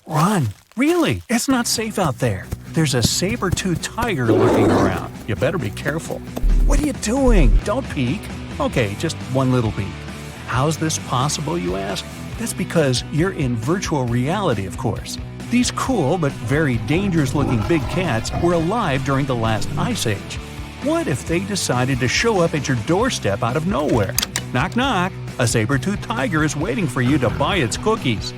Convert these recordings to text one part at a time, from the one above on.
Run! Really? It's not safe out there. There's a saber-toothed tiger lurking around. You better be careful. What are you doing? Don't peek. Okay, just one little peek. How's this possible, you ask? That's because you're in virtual reality, of course. These cool but very dangerous-looking big cats were alive during the last ice age. What if they decided to show up at your doorstep out of nowhere? Knock knock, a saber-toothed tiger is waiting for you to buy its cookies.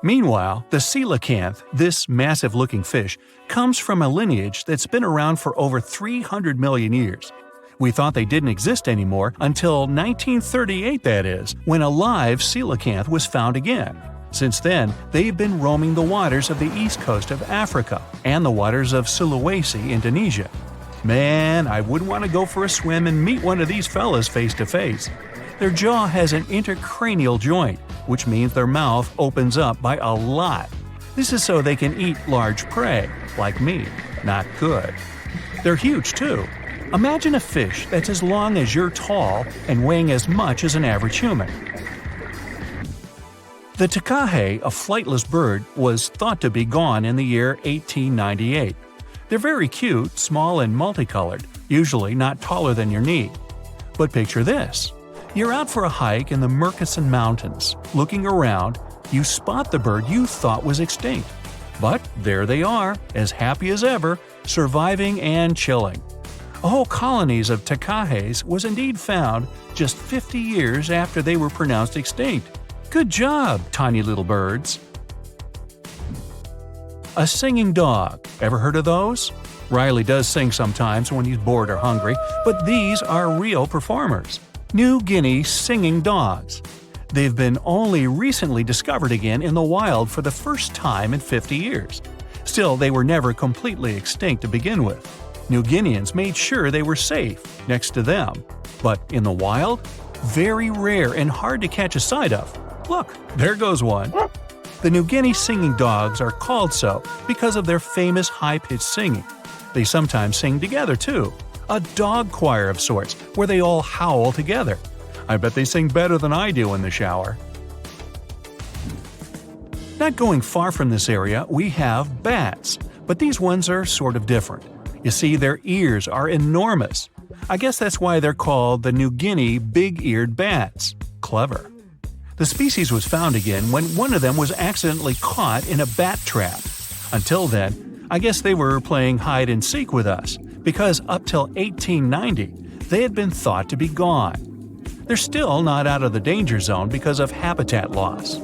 Meanwhile, the coelacanth, this massive-looking fish, comes from a lineage that's been around for over 300 million years. We thought they didn't exist anymore until 1938, that is, when a live coelacanth was found again. Since then, they've been roaming the waters of the east coast of Africa and the waters of Sulawesi, Indonesia. Man, I wouldn't want to go for a swim and meet one of these fellas face to face. Their jaw has an intercranial joint, which means their mouth opens up by a lot. This is so they can eat large prey, like me. Not good. They're huge, too. Imagine a fish that's as long as you're tall and weighing as much as an average human. The takahe, a flightless bird, was thought to be gone in the year 1898. They're very cute, small and multicolored, usually not taller than your knee. But picture this. You're out for a hike in the Murchison Mountains. Looking around, you spot the bird you thought was extinct. But there they are, as happy as ever, surviving and chilling. Whole colonies of takahes was indeed found just 50 years after they were pronounced extinct. Good job, tiny little birds. A singing dog. Ever heard of those? Riley does sing sometimes when he's bored or hungry, but these are real performers. New Guinea singing dogs. They've been only recently discovered again in the wild for the first time in 50 years. Still, they were never completely extinct to begin with. New Guineans made sure they were safe next to them. But in the wild? Very rare and hard to catch a sight of. Look, there goes one. The New Guinea singing dogs are called so because of their famous high-pitched singing. They sometimes sing together, too. A dog choir of sorts, where they all howl together. I bet they sing better than I do in the shower. Not going far from this area, we have bats, but these ones are sort of different. You see, their ears are enormous. I guess that's why they're called the New Guinea big-eared bats. Clever. The species was found again when one of them was accidentally caught in a bat trap. Until then, I guess they were playing hide-and-seek with us, because up till 1890, they had been thought to be gone. They're still not out of the danger zone because of habitat loss.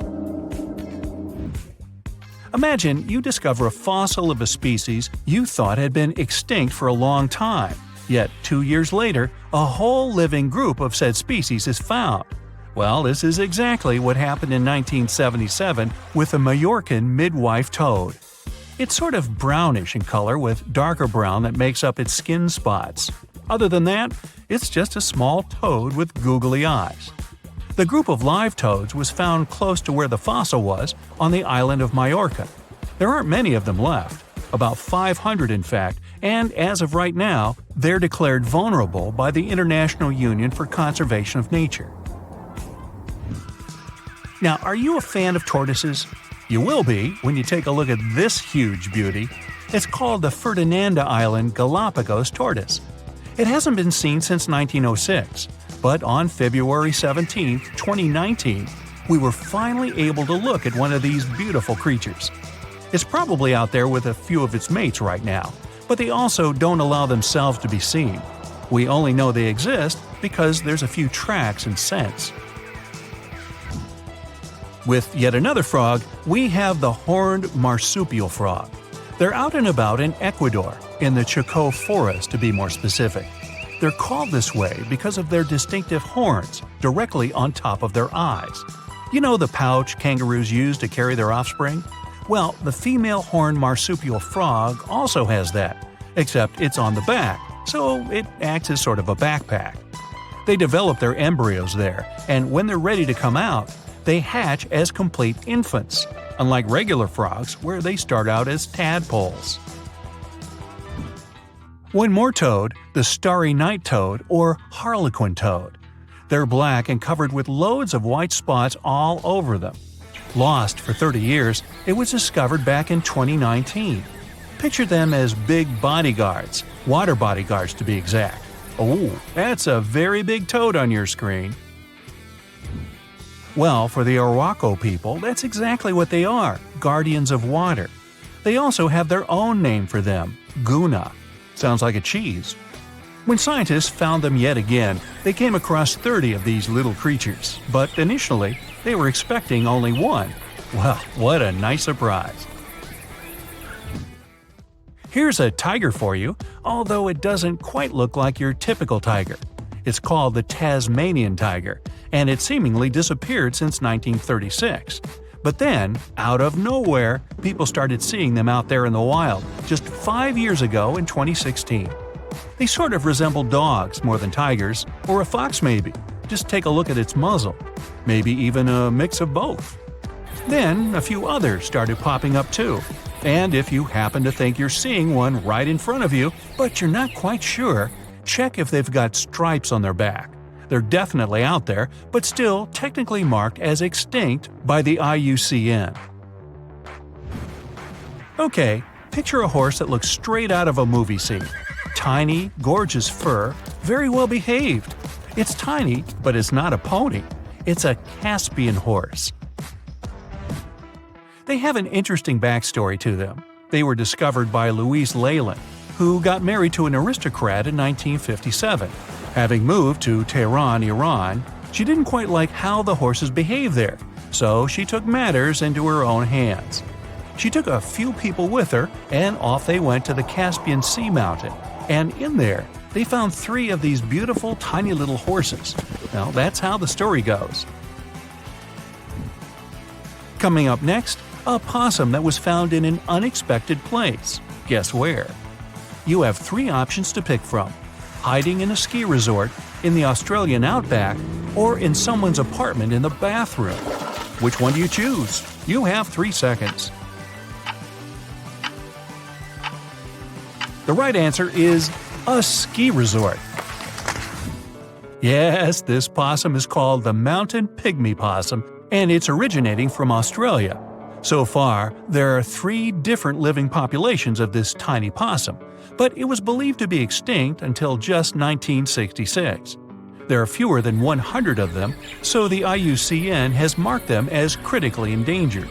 Imagine you discover a fossil of a species you thought had been extinct for a long time, yet 2 years later, a whole living group of said species is found. Well, this is exactly what happened in 1977 with the Majorcan midwife toad. It's sort of brownish in color with darker brown that makes up its skin spots. Other than that, it's just a small toad with googly eyes. The group of live toads was found close to where the fossil was, on the island of Majorca. There aren't many of them left, about 500 in fact, and as of right now, they're declared vulnerable by the International Union for Conservation of Nature. Now, are you a fan of tortoises? You will be when you take a look at this huge beauty. It's called the Ferdinanda Island Galapagos tortoise. It hasn't been seen since 1906, but on February 17, 2019, we were finally able to look at one of these beautiful creatures. It's probably out there with a few of its mates right now, but they also don't allow themselves to be seen. We only know they exist because there's a few tracks and scents. With yet another frog, we have the horned marsupial frog. They're out and about in Ecuador, in the Chocó forest to be more specific. They're called this way because of their distinctive horns directly on top of their eyes. You know the pouch kangaroos use to carry their offspring? Well, the female horned marsupial frog also has that, except it's on the back, so it acts as sort of a backpack. They develop their embryos there, and when they're ready to come out, they hatch as complete infants, unlike regular frogs where they start out as tadpoles. One more toad, the starry night toad or harlequin toad. They're black and covered with loads of white spots all over them. Lost for 30 years, it was discovered back in 2019. Picture them as big bodyguards, water bodyguards to be exact. Oh, that's a very big toad on your screen. Well, for the Arhuaco people, that's exactly what they are, guardians of water. They also have their own name for them, Guna. Sounds like a cheese. When scientists found them yet again, they came across 30 of these little creatures, but initially, they were expecting only one. Well, what a nice surprise. Here's a tiger for you, although it doesn't quite look like your typical tiger. It's called the Tasmanian tiger, and it seemingly disappeared since 1936. But then, out of nowhere, people started seeing them out there in the wild just 5 years ago in 2016. They sort of resemble dogs more than tigers, or a fox maybe. Just take a look at its muzzle. Maybe even a mix of both. Then, a few others started popping up too. And if you happen to think you're seeing one right in front of you, but you're not quite sure, check if they've got stripes on their back. They're definitely out there, but still technically marked as extinct by the IUCN. Okay, picture a horse that looks straight out of a movie scene. Tiny, gorgeous fur, very well behaved. It's tiny, but it's not a pony. It's a Caspian horse. They have an interesting backstory to them. They were discovered by Louise Leyland, who got married to an aristocrat in 1957. Having moved to Tehran, Iran, she didn't quite like how the horses behaved there, so she took matters into her own hands. She took a few people with her, and off they went to the Caspian Sea mountain. And in there, they found 3 of these beautiful tiny little horses. Well, that's how the story goes. Coming up next, a possum that was found in an unexpected place. Guess where? You have 3 options to pick from: hiding in a ski resort, in the Australian outback, or in someone's apartment in the bathroom. Which one do you choose? You have 3 seconds. The right answer is a ski resort. Yes, this possum is called the mountain pygmy possum, and it's originating from Australia. So far, there are 3 different living populations of this tiny possum, but it was believed to be extinct until just 1966. There are fewer than 100 of them, so the IUCN has marked them as critically endangered.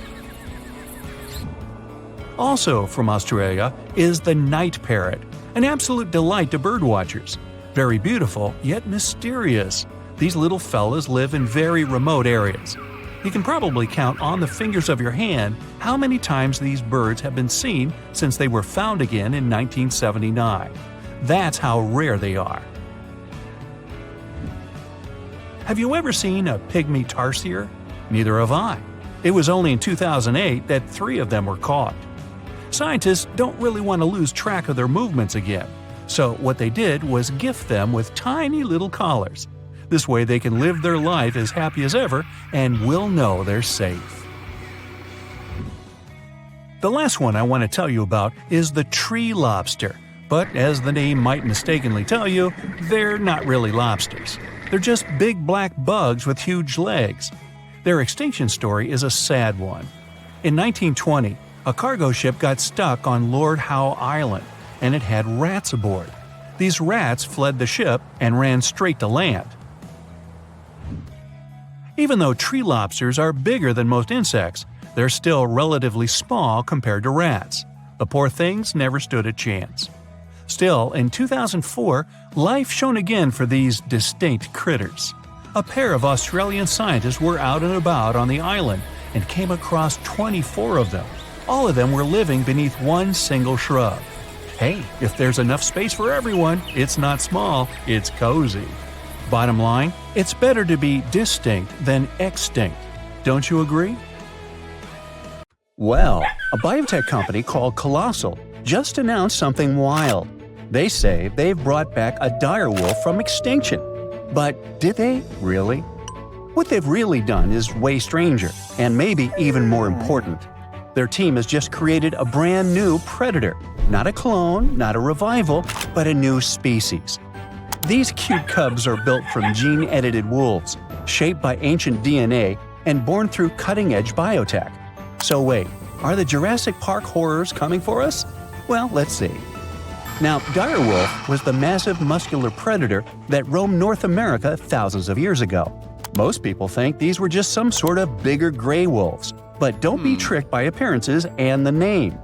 Also from Australia is the night parrot, an absolute delight to birdwatchers. Very beautiful, yet mysterious. These little fellas live in very remote areas. You can probably count on the fingers of your hand how many times these birds have been seen since they were found again in 1979. That's how rare they are. Have you ever seen a pygmy tarsier? Neither have I. It was only in 2008 that 3 of them were caught. Scientists don't really want to lose track of their movements again, so what they did was gift them with tiny little collars. This way they can live their life as happy as ever and will know they're safe. The last one I want to tell you about is the tree lobster, but as the name might mistakenly tell you, they're not really lobsters. They're just big black bugs with huge legs. Their extinction story is a sad one. In 1920, a cargo ship got stuck on Lord Howe Island, and it had rats aboard. These rats fled the ship and ran straight to land. Even though tree lobsters are bigger than most insects, they're still relatively small compared to rats. The poor things never stood a chance. Still, in 2004, life shone again for these distinct critters. A pair of Australian scientists were out and about on the island and came across 24 of them. All of them were living beneath one single shrub. Hey, if there's enough space for everyone, it's not small, it's cozy. Bottom line, it's better to be distinct than extinct. Don't you agree? Well, a biotech company called Colossal just announced something wild. They say they've brought back a direwolf from extinction. But did they really? What they've really done is way stranger, and maybe even more important. Their team has just created a brand new predator. Not a clone, not a revival, but a new species. These cute cubs are built from gene-edited wolves, shaped by ancient DNA, and born through cutting-edge biotech. So wait, are the Jurassic Park horrors coming for us? Well, let's see. Now, direwolf was the massive muscular predator that roamed North America thousands of years ago. Most people think these were just some sort of bigger gray wolves, but don't be tricked by appearances and the name.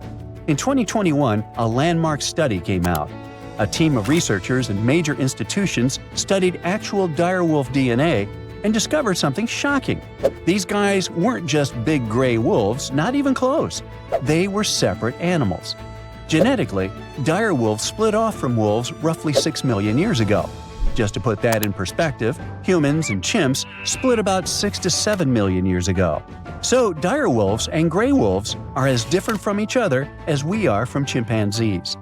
In 2021, a landmark study came out. A team of researchers in major institutions studied actual direwolf DNA and discovered something shocking. These guys weren't just big gray wolves, not even close. They were separate animals. Genetically, direwolves split off from wolves roughly 6 million years ago. Just to put that in perspective, humans and chimps split about 6 to 7 million years ago. So direwolves and gray wolves are as different from each other as we are from chimpanzees.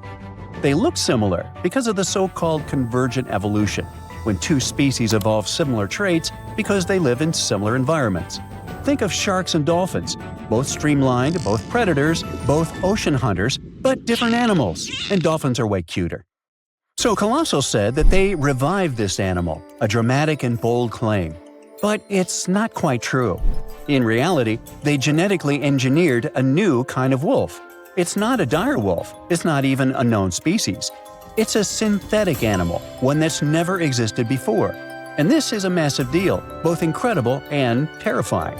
They look similar because of the so-called convergent evolution, when two species evolve similar traits because they live in similar environments. Think of sharks and dolphins, both streamlined, both predators, both ocean hunters, but different animals, and dolphins are way cuter. So Colossal said that they revived this animal, a dramatic and bold claim. But it's not quite true. In reality, they genetically engineered a new kind of wolf. It's not a direwolf, it's not even a known species. It's a synthetic animal, one that's never existed before. And this is a massive deal, both incredible and terrifying.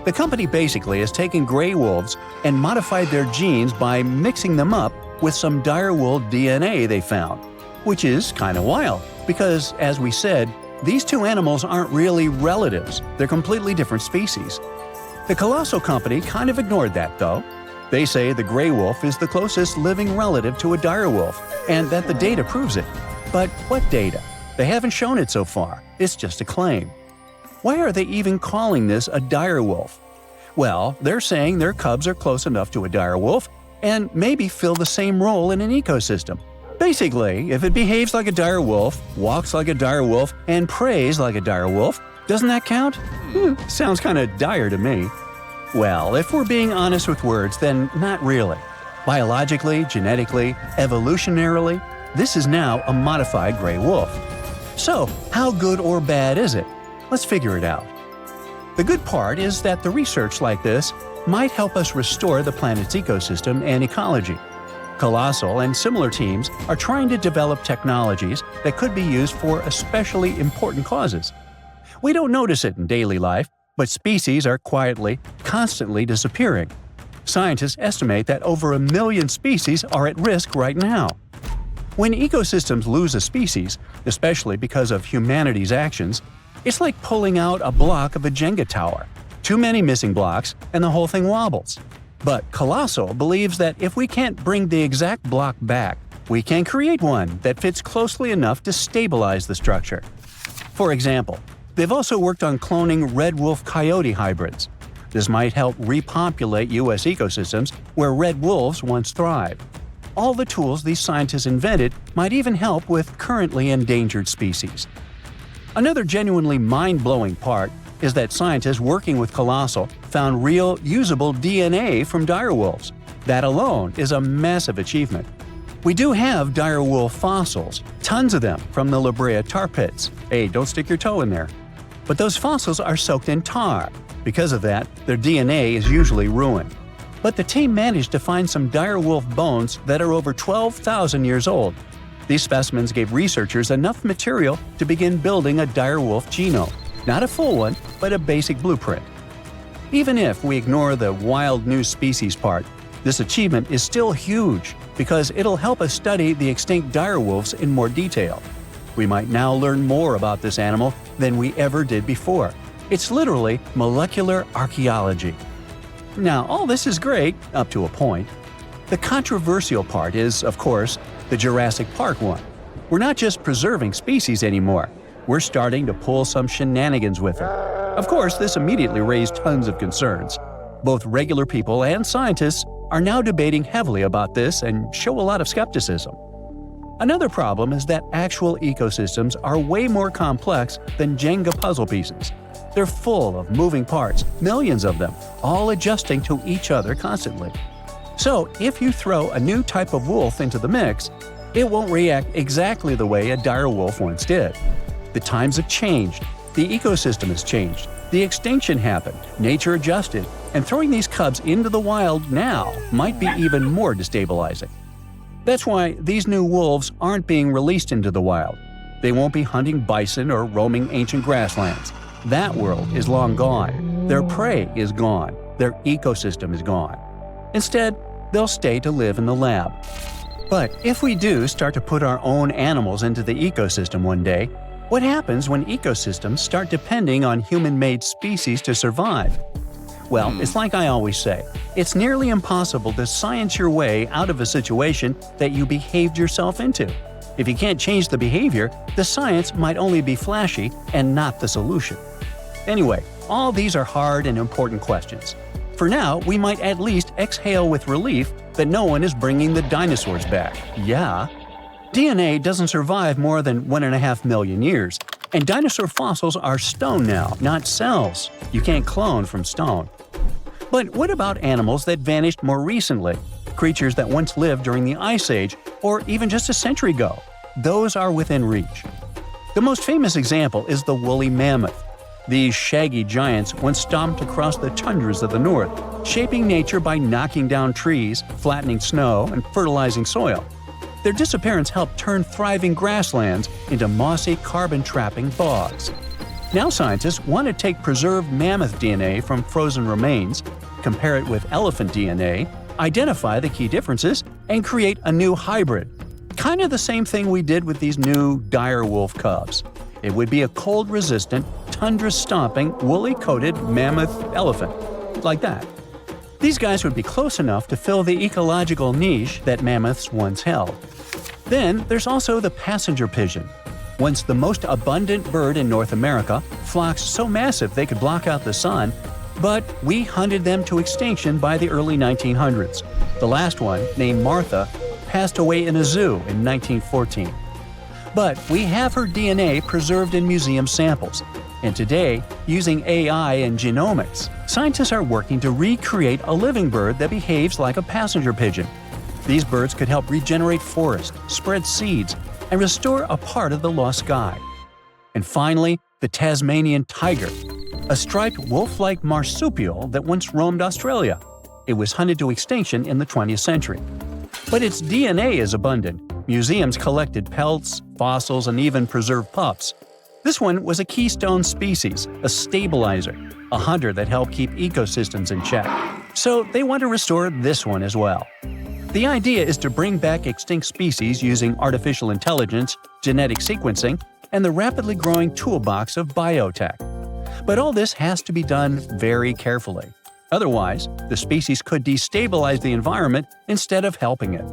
The company basically has taken gray wolves and modified their genes by mixing them up with some direwolf DNA they found. Which is kind of wild, because, as we said, these two animals aren't really relatives, they're completely different species. The Colossal company kind of ignored that, though. They say the gray wolf is the closest living relative to a direwolf, and that the data proves it. But what data? They haven't shown it so far, it's just a claim. Why are they even calling this a direwolf? Well, they're saying their cubs are close enough to a direwolf and maybe fill the same role in an ecosystem. Basically, if it behaves like a direwolf, walks like a direwolf, and preys like a direwolf, doesn't that count? Sounds kinda dire to me. Well, if we're being honest with words, then not really. Biologically, genetically, evolutionarily, this is now a modified gray wolf. So, how good or bad is it? Let's figure it out. The good part is that the research like this might help us restore the planet's ecosystem and ecology. Colossal and similar teams are trying to develop technologies that could be used for especially important causes. We don't notice it in daily life, but species are quietly, constantly disappearing. Scientists estimate that over 1 million species are at risk right now. When ecosystems lose a species, especially because of humanity's actions, it's like pulling out a block of a Jenga tower. Too many missing blocks, and the whole thing wobbles. But Colossal believes that if we can't bring the exact block back, we can create one that fits closely enough to stabilize the structure. For example, they've also worked on cloning red wolf-coyote hybrids. This might help repopulate U.S. ecosystems where red wolves once thrived. All the tools these scientists invented might even help with currently endangered species. Another genuinely mind-blowing part is that scientists working with Colossal found real, usable DNA from direwolves. That alone is a massive achievement. We do have direwolf fossils, tons of them from the La Brea tar pits. Hey, don't stick your toe in there. But those fossils are soaked in tar. Because of that, their DNA is usually ruined. But the team managed to find some direwolf bones that are over 12,000 years old. These specimens gave researchers enough material to begin building a direwolf genome. Not a full one, but a basic blueprint. Even if we ignore the wild new species part, this achievement is still huge because it'll help us study the extinct direwolves in more detail. We might now learn more about this animal than we ever did before. It's literally molecular archaeology. Now, all this is great, up to a point. The controversial part is, of course, the Jurassic Park one. We're not just preserving species anymore. We're starting to pull some shenanigans with them. Of course, this immediately raised tons of concerns. Both regular people and scientists are now debating heavily about this and show a lot of skepticism. Another problem is that actual ecosystems are way more complex than Jenga puzzle pieces. They're full of moving parts, millions of them, all adjusting to each other constantly. So, if you throw a new type of wolf into the mix, it won't react exactly the way a direwolf once did. The times have changed, the ecosystem has changed, De-extinction happened, nature adjusted, and throwing these cubs into the wild now might be even more destabilizing. That's why these new wolves aren't being released into the wild. They won't be hunting bison or roaming ancient grasslands. That world is long gone. Their prey is gone. Their ecosystem is gone. Instead, they'll stay to live in the lab. But if we do start to put our own animals into the ecosystem one day, what happens when ecosystems start depending on human-made species to survive? Well, it's like I always say, it's nearly impossible to science your way out of a situation that you behaved yourself into. If you can't change the behavior, the science might only be flashy and not the solution. Anyway, all these are hard and important questions. For now, we might at least exhale with relief that no one is bringing the dinosaurs back. Yeah. DNA doesn't survive more than 1.5 million years, and dinosaur fossils are stone now, not cells. You can't clone from stone. But what about animals that vanished more recently? Creatures that once lived during the Ice Age, or even just a century ago? Those are within reach. The most famous example is the woolly mammoth. These shaggy giants once stomped across the tundras of the north, shaping nature by knocking down trees, flattening snow, and fertilizing soil. Their disappearance helped turn thriving grasslands into mossy, carbon-trapping bogs. Now scientists want to take preserved mammoth DNA from frozen remains, compare it with elephant DNA, identify the key differences, and create a new hybrid. Kind of the same thing we did with these new dire wolf cubs. It would be a cold-resistant, tundra-stomping, woolly-coated mammoth elephant. Like that. These guys would be close enough to fill the ecological niche that mammoths once held. Then there's also the passenger pigeon. Once the most abundant bird in North America, flocks so massive they could block out the sun, but we hunted them to extinction by the early 1900s. The last one, named Martha, passed away in a zoo in 1914. But we have her DNA preserved in museum samples. And today, using AI and genomics, scientists are working to recreate a living bird that behaves like a passenger pigeon. These birds could help regenerate forests, spread seeds, and restore a part of the lost sky. And finally, the Tasmanian tiger, a striped wolf-like marsupial that once roamed Australia. It was hunted to extinction in the 20th century. But its DNA is abundant. Museums collected pelts, fossils, and even preserved pups. This one was a keystone species, a stabilizer, a hunter that helped keep ecosystems in check. So they want to restore this one as well. The idea is to bring back extinct species using artificial intelligence, genetic sequencing, and the rapidly growing toolbox of biotech. But all this has to be done very carefully. Otherwise, the species could destabilize the environment instead of helping it.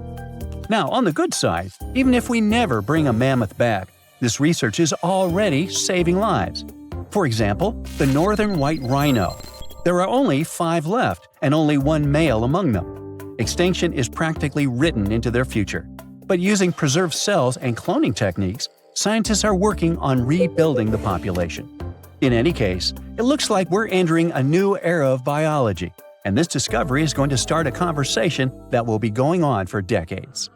Now, on the good side, even if we never bring a mammoth back, this research is already saving lives. For example, the northern white rhino. There are only 5 left, and only 1 male among them. Extinction is practically written into their future. But using preserved cells and cloning techniques, scientists are working on rebuilding the population. In any case, it looks like we're entering a new era of biology, and this discovery is going to start a conversation that will be going on for decades.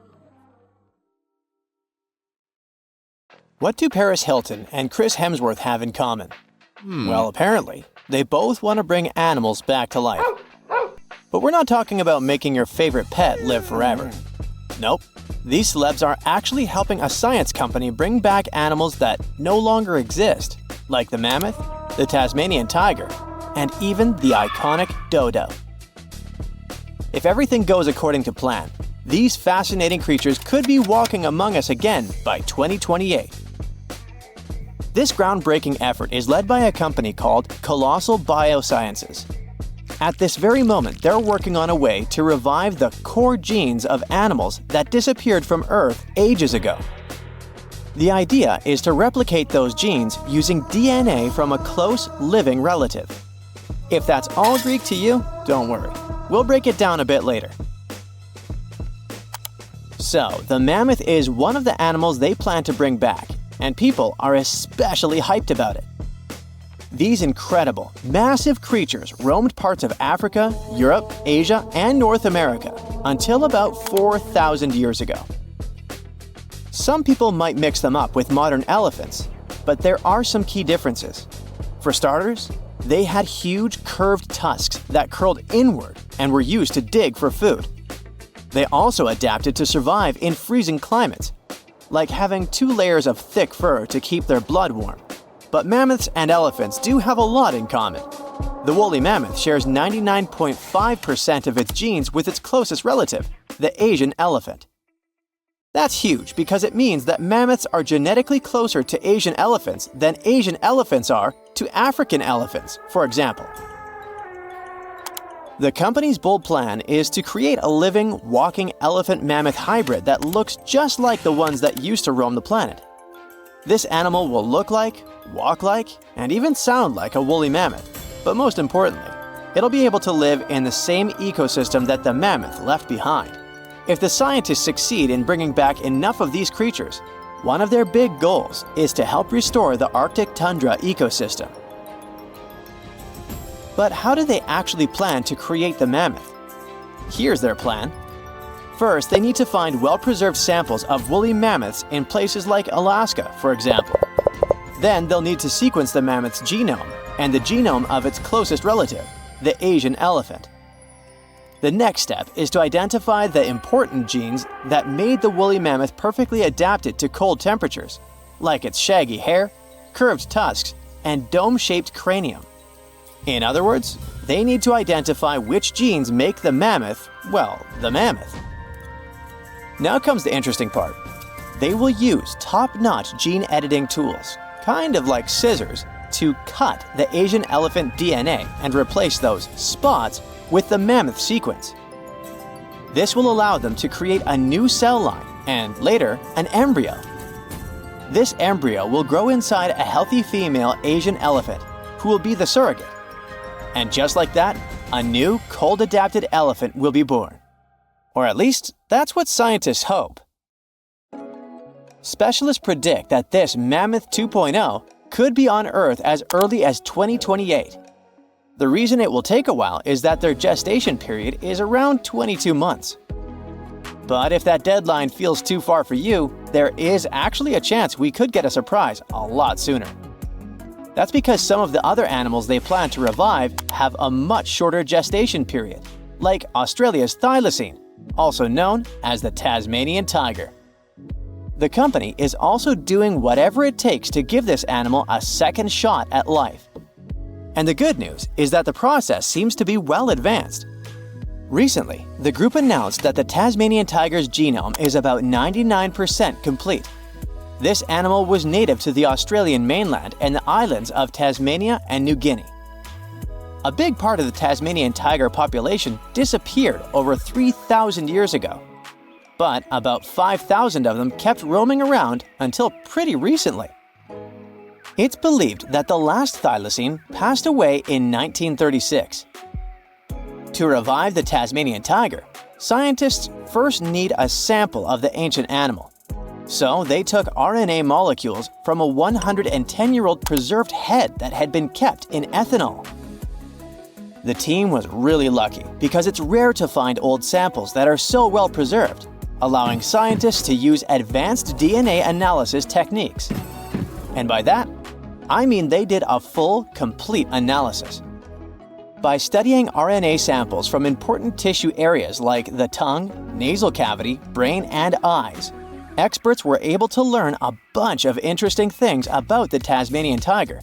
What do Paris Hilton and Chris Hemsworth have in common? Well, apparently, they both want to bring animals back to life. But we're not talking about making your favorite pet live forever. Nope. These celebs are actually helping a science company bring back animals that no longer exist, like the mammoth, the Tasmanian tiger, and even the iconic dodo. If everything goes according to plan, these fascinating creatures could be walking among us again by 2028. This groundbreaking effort is led by a company called Colossal Biosciences. At this very moment, they're working on a way to revive the core genes of animals that disappeared from Earth ages ago. The idea is to replicate those genes using DNA from a close, living relative. If that's all Greek to you, don't worry. We'll break it down a bit later. So, the mammoth is one of the animals they plan to bring back, and people are especially hyped about it. These incredible, massive creatures roamed parts of Africa, Europe, Asia, and North America until about 4,000 years ago. Some people might mix them up with modern elephants, but there are some key differences. For starters, They had huge curved tusks that curled inward and were used to dig for food. They also adapted to survive in freezing climates, like having 2 layers of thick fur to keep their blood warm. But mammoths and elephants do have a lot in common. The woolly mammoth shares 99.5% of its genes with its closest relative, the Asian elephant. That's huge because it means that mammoths are genetically closer to Asian elephants than Asian elephants are to African elephants, for example. The company's bold plan is to create a living, walking elephant-mammoth hybrid that looks just like the ones that used to roam the planet. This animal will look like, walk like, and even sound like a woolly mammoth, but most importantly, it'll be able to live in the same ecosystem that the mammoth left behind. If the scientists succeed in bringing back enough of these creatures, one of their big goals is to help restore the Arctic tundra ecosystem. But how do they actually plan to create the mammoth? Here's their plan. First, they need to find well-preserved samples of woolly mammoths in places like Alaska, for example. Then they'll need to sequence the mammoth's genome and the genome of its closest relative, the Asian elephant. The next step is to identify the important genes that made the woolly mammoth perfectly adapted to cold temperatures, like its shaggy hair, curved tusks, and dome-shaped cranium. In other words, they need to identify which genes make the mammoth, well, the mammoth. Now comes the interesting part. They will use top-notch gene editing tools, kind of like scissors, to cut the Asian elephant DNA and replace those spots with the mammoth sequence. This will allow them to create a new cell line and, later, an embryo. This embryo will grow inside a healthy female Asian elephant, who will be the surrogate. And just like that, a new, cold-adapted elephant will be born. Or at least, that's what scientists hope. Specialists predict that this Mammoth 2.0 could be on Earth as early as 2028. The reason it will take a while is that their gestation period is around 22 months. But if that deadline feels too far for you, there is actually a chance we could get a surprise a lot sooner. That's because some of the other animals they plan to revive have a much shorter gestation period, like Australia's Thylacine, also known as the Tasmanian tiger. The company is also doing whatever it takes to give this animal a second shot at life. And the good news is that the process seems to be well advanced. Recently, the group announced that the Tasmanian tiger's genome is about 99% complete. This animal was native to the Australian mainland and the islands of Tasmania and New Guinea. A big part of the Tasmanian tiger population disappeared over 3,000 years ago. But about 5,000 of them kept roaming around until pretty recently. It's believed that the last Thylacine passed away in 1936. To revive the Tasmanian tiger, scientists first need a sample of the ancient animal. So they took RNA molecules from a 110-year-old preserved head that had been kept in ethanol. The team was really lucky because it's rare to find old samples that are so well preserved, allowing scientists to use advanced DNA analysis techniques. And by that, I mean they did a full, complete analysis. By studying RNA samples from important tissue areas like the tongue, nasal cavity, brain, and eyes, experts were able to learn a bunch of interesting things about the Tasmanian tiger.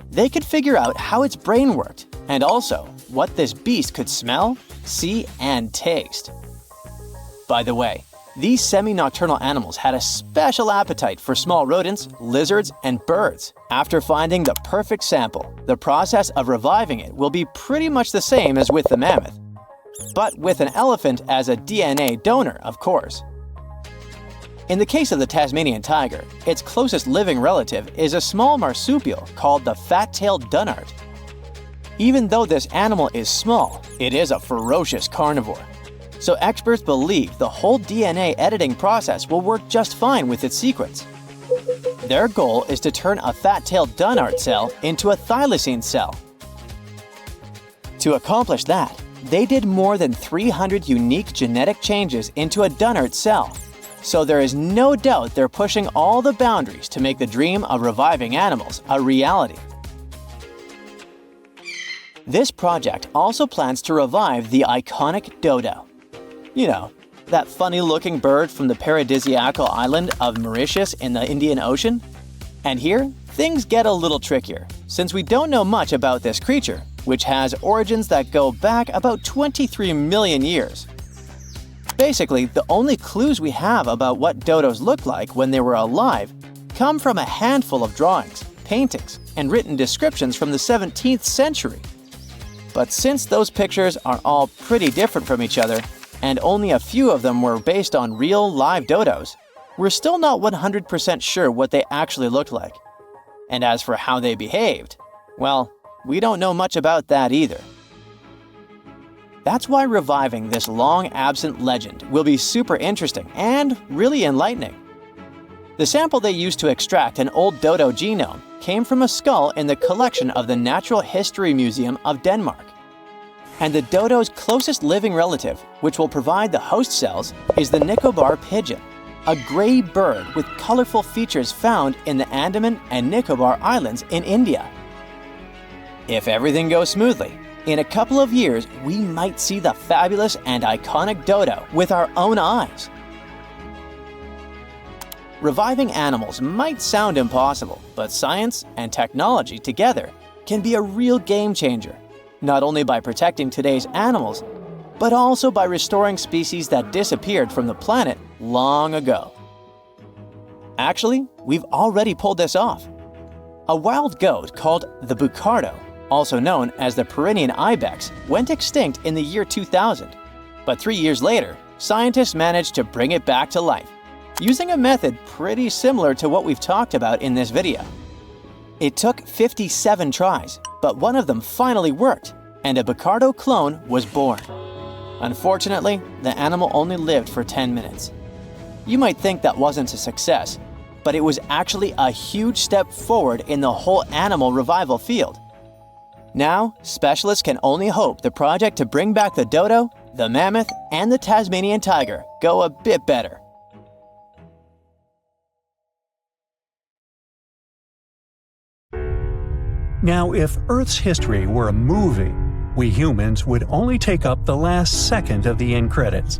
They could figure out how its brain worked, and also what this beast could smell, see, and taste. By the way, these semi-nocturnal animals had a special appetite for small rodents, lizards, and birds. After finding the perfect sample, the process of reviving it will be pretty much the same as with the mammoth, but with an elephant as a DNA donor, of course. In the case of the Tasmanian tiger, its closest living relative is a small marsupial called the fat-tailed dunnart. Even though this animal is small, it is a ferocious carnivore. So experts believe the whole DNA editing process will work just fine with its sequence. Their goal is to turn a fat-tailed dunnart cell into a thylacine cell. To accomplish that, they did more than 300 unique genetic changes into a dunnart cell. So there is no doubt they're pushing all the boundaries to make the dream of reviving animals a reality. This project also plans to revive the iconic dodo. You know, that funny-looking bird from the paradisiacal island of Mauritius in the Indian Ocean? And here, things get a little trickier, since we don't know much about this creature, which has origins that go back about 23 million years. Basically, the only clues we have about what dodos looked like when they were alive come from a handful of drawings, paintings, and written descriptions from the 17th century. But since those pictures are all pretty different from each other, and only a few of them were based on real live dodos, we're still not 100% sure what they actually looked like. And as for how they behaved, well, we don't know much about that either. That's why reviving this long-absent legend will be super interesting and really enlightening. The sample they used to extract an old dodo genome came from a skull in the collection of the Natural History Museum of Denmark. And the dodo's closest living relative, which will provide the host cells, is the Nicobar pigeon, a gray bird with colorful features found in the Andaman and Nicobar Islands in India. If everything goes smoothly, in a couple of years we might see the fabulous and iconic dodo with our own eyes. Reviving animals might sound impossible, but science and technology together can be a real game changer, not only by protecting today's animals, but also by restoring species that disappeared from the planet long ago. Actually, we've already pulled this off. A wild goat called the bucardo, also known as the Pyrenean ibex, went extinct in the year 2000, but 3 years later, scientists managed to bring it back to life, using a method pretty similar to what we've talked about in this video. It took 57 tries, but one of them finally worked, and a bucardo clone was born. Unfortunately, the animal only lived for 10 minutes. You might think that wasn't a success, but it was actually a huge step forward in the whole animal revival field. Now, specialists can only hope the project to bring back the dodo, the mammoth, and the Tasmanian tiger go a bit better. Now, if Earth's history were a movie, we humans would only take up the last second of the end credits.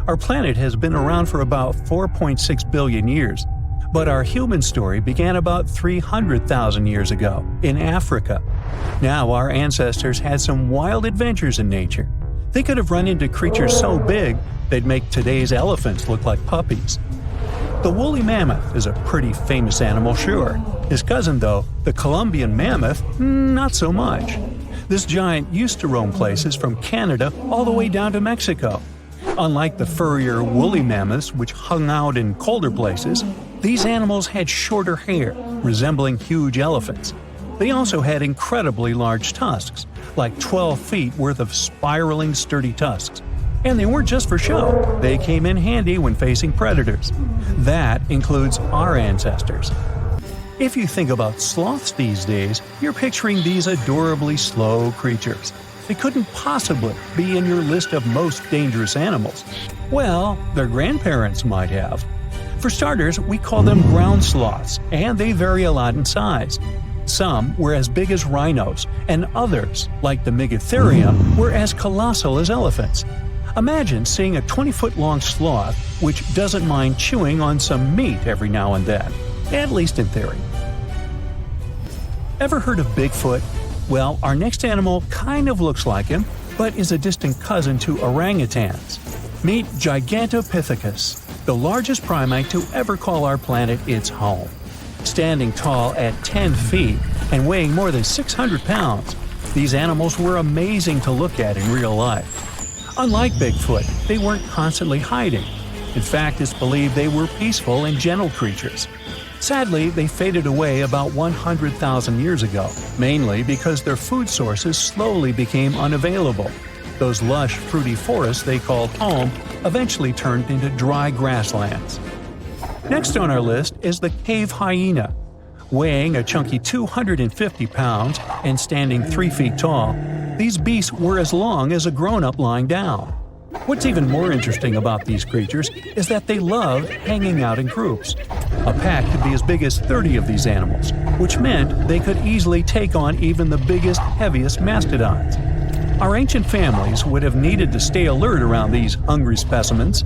Our planet has been around for about 4.6 billion years, but our human story began about 300,000 years ago in Africa. Now, our ancestors had some wild adventures in nature. They could have run into creatures so big they'd make today's elephants look like puppies. The woolly mammoth is a pretty famous animal, sure. His cousin, though, the Colombian mammoth, not so much. This giant used to roam places from Canada all the way down to Mexico. Unlike the furrier woolly mammoths, which hung out in colder places, these animals had shorter hair, resembling huge elephants. They also had incredibly large tusks, like 12 feet worth of spiraling sturdy tusks. And they weren't just for show, they came in handy when facing predators. That includes our ancestors. If you think about sloths these days, you're picturing these adorably slow creatures. They couldn't possibly be in your list of most dangerous animals. Well, their grandparents might have. For starters, we call them ground sloths, and they vary a lot in size. Some were as big as rhinos, and others, like the Megatherium, were as colossal as elephants. Imagine seeing a 20-foot-long sloth which doesn't mind chewing on some meat every now and then, at least in theory. Ever heard of Bigfoot? Well, our next animal kind of looks like him, but is a distant cousin to orangutans. Meet Gigantopithecus, the largest primate to ever call our planet its home. Standing tall at 10 feet and weighing more than 600 pounds, these animals were amazing to look at in real life. Unlike Bigfoot, they weren't constantly hiding. In fact, it's believed they were peaceful and gentle creatures. Sadly, they faded away about 100,000 years ago, mainly because their food sources slowly became unavailable. Those lush, fruity forests they called home eventually turned into dry grasslands. Next on our list is the cave hyena. Weighing a chunky 250 pounds and standing 3 feet tall, these beasts were as long as a grown-up lying down. What's even more interesting about these creatures is that they love hanging out in groups. A pack could be as big as 30 of these animals, which meant they could easily take on even the biggest, heaviest mastodons. Our ancient families would have needed to stay alert around these hungry specimens.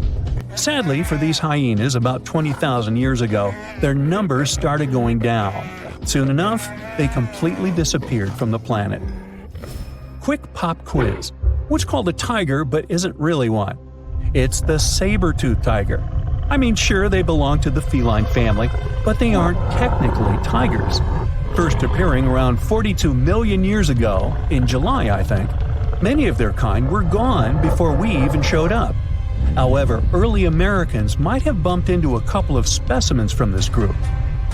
Sadly for these hyenas about 20,000 years ago, their numbers started going down. Soon enough, they completely disappeared from the planet. Quick pop quiz. What's called a tiger but isn't really one? It's the saber-toothed tiger. I mean, sure, they belong to the feline family, but they aren't technically tigers. First appearing around 42 million years ago, in July I think, many of their kind were gone before we even showed up. However, early Americans might have bumped into a couple of specimens from this group.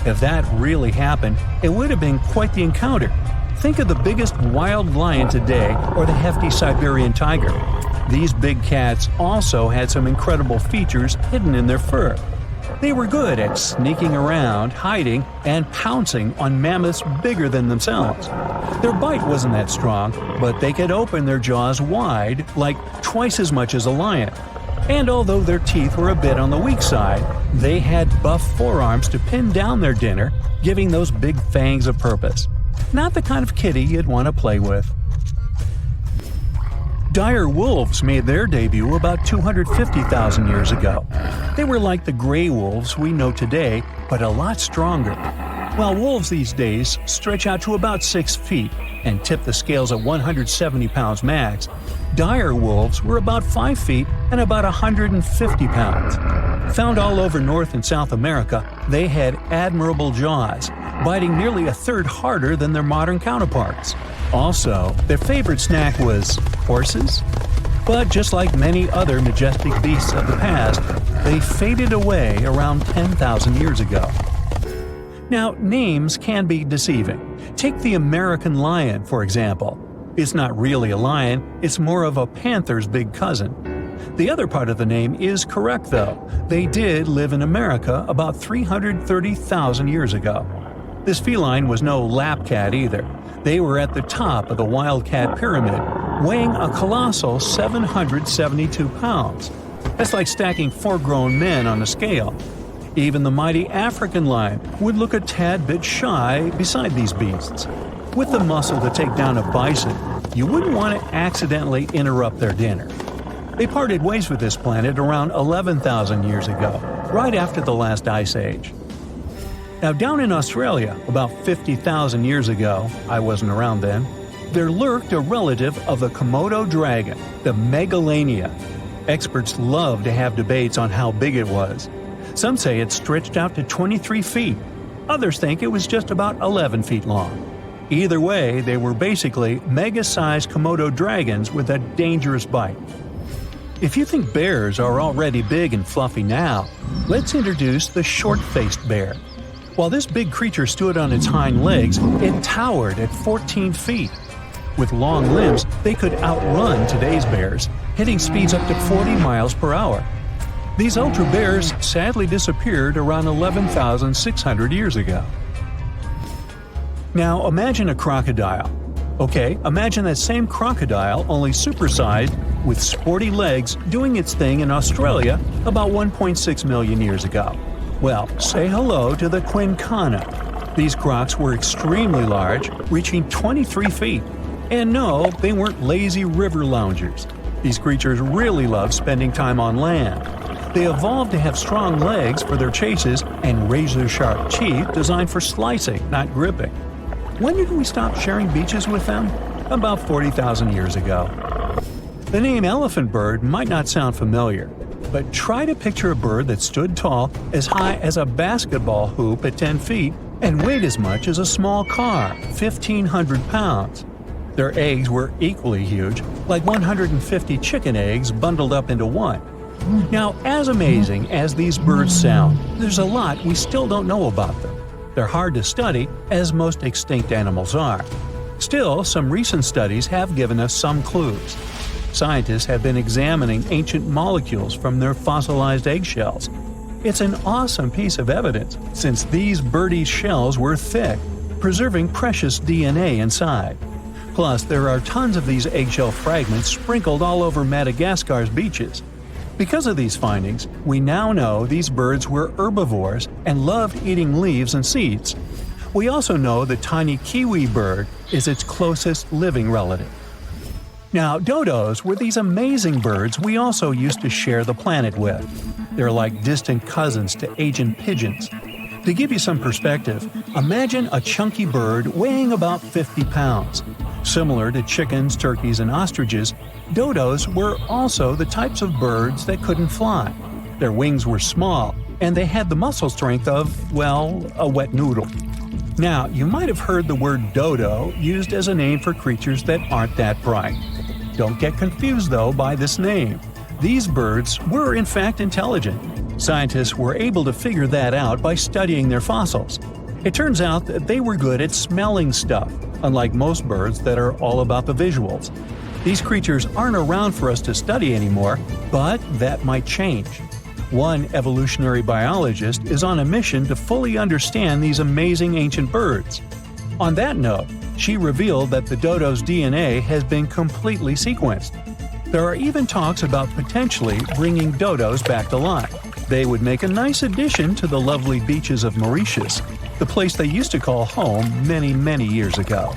If that really happened, it would have been quite the encounter. Think of the biggest wild lion today or the hefty Siberian tiger. These big cats also had some incredible features hidden in their fur. They were good at sneaking around, hiding, and pouncing on mammoths bigger than themselves. Their bite wasn't that strong, but they could open their jaws wide, like twice as much as a lion. And although their teeth were a bit on the weak side, they had buff forearms to pin down their dinner, giving those big fangs a purpose. Not the kind of kitty you'd want to play with. Dire wolves made their debut about 250,000 years ago. They were like the gray wolves we know today, but a lot stronger. While wolves these days stretch out to about 6 feet and tip the scales at 170 pounds max, dire wolves were about 5 feet and about 150 pounds. Found all over North and South America, they had admirable jaws, biting nearly a third harder than their modern counterparts. Also, their favorite snack was horses. But just like many other majestic beasts of the past, they faded away around 10,000 years ago. Now, names can be deceiving. Take the American lion, for example. It's not really a lion, it's more of a panther's big cousin. The other part of the name is correct, though. They did live in America about 330,000 years ago. This feline was no lap cat either. They were at the top of the wildcat pyramid, weighing a colossal 772 pounds. That's like stacking 4 grown men on a scale. Even the mighty African lion would look a tad bit shy beside these beasts. With the muscle to take down a bison, you wouldn't want to accidentally interrupt their dinner. They parted ways with this planet around 11,000 years ago, right after the last ice age. Now down in Australia, about 50,000 years ago, I wasn't around then, there lurked a relative of the Komodo dragon, the Megalania. Experts love to have debates on how big it was. Some say it stretched out to 23 feet. Others think it was just about 11 feet long. Either way, they were basically mega-sized Komodo dragons with a dangerous bite. If you think bears are already big and fluffy now, let's introduce the short-faced bear. While this big creature stood on its hind legs, it towered at 14 feet. With long limbs, they could outrun today's bears, hitting speeds up to 40 miles per hour. These ultra bears sadly disappeared around 11,600 years ago. Now imagine a crocodile. Okay, imagine that same crocodile, only supersized, with sporty legs, doing its thing in Australia about 1.6 million years ago. Well, say hello to the quincana. These crocs were extremely large, reaching 23 feet. And no, they weren't lazy river loungers. These creatures really love spending time on land. They evolved to have strong legs for their chases and razor-sharp teeth designed for slicing, not gripping. When did we stop sharing beaches with them? About 40,000 years ago. The name elephant bird might not sound familiar, but try to picture a bird that stood tall, as high as a basketball hoop at 10 feet, and weighed as much as a small car, 1,500 pounds. Their eggs were equally huge, like 150 chicken eggs bundled up into one. Now, as amazing as these birds sound, there's a lot we still don't know about them. They're hard to study, as most extinct animals are. Still, some recent studies have given us some clues. Scientists have been examining ancient molecules from their fossilized eggshells. It's an awesome piece of evidence, since these birdie shells were thick, preserving precious DNA inside. Plus, there are tons of these eggshell fragments sprinkled all over Madagascar's beaches. Because of these findings, we now know these birds were herbivores and loved eating leaves and seeds. We also know the tiny kiwi bird is its closest living relative. Now, dodos were these amazing birds we also used to share the planet with. They're like distant cousins to Asian pigeons. To give you some perspective, imagine a chunky bird weighing about 50 pounds. Similar to chickens, turkeys, and ostriches, dodos were also the types of birds that couldn't fly. Their wings were small, and they had the muscle strength of, well, a wet noodle. Now, you might have heard the word dodo used as a name for creatures that aren't that bright. Don't get confused, though, by this name. These birds were in fact intelligent. Scientists were able to figure that out by studying their fossils. It turns out that they were good at smelling stuff, unlike most birds that are all about the visuals. These creatures aren't around for us to study anymore, but that might change. One evolutionary biologist is on a mission to fully understand these amazing ancient birds. On that note, she revealed that the dodo's DNA has been completely sequenced. There are even talks about potentially bringing dodos back to life. They would make a nice addition to the lovely beaches of Mauritius, the place they used to call home many, many years ago.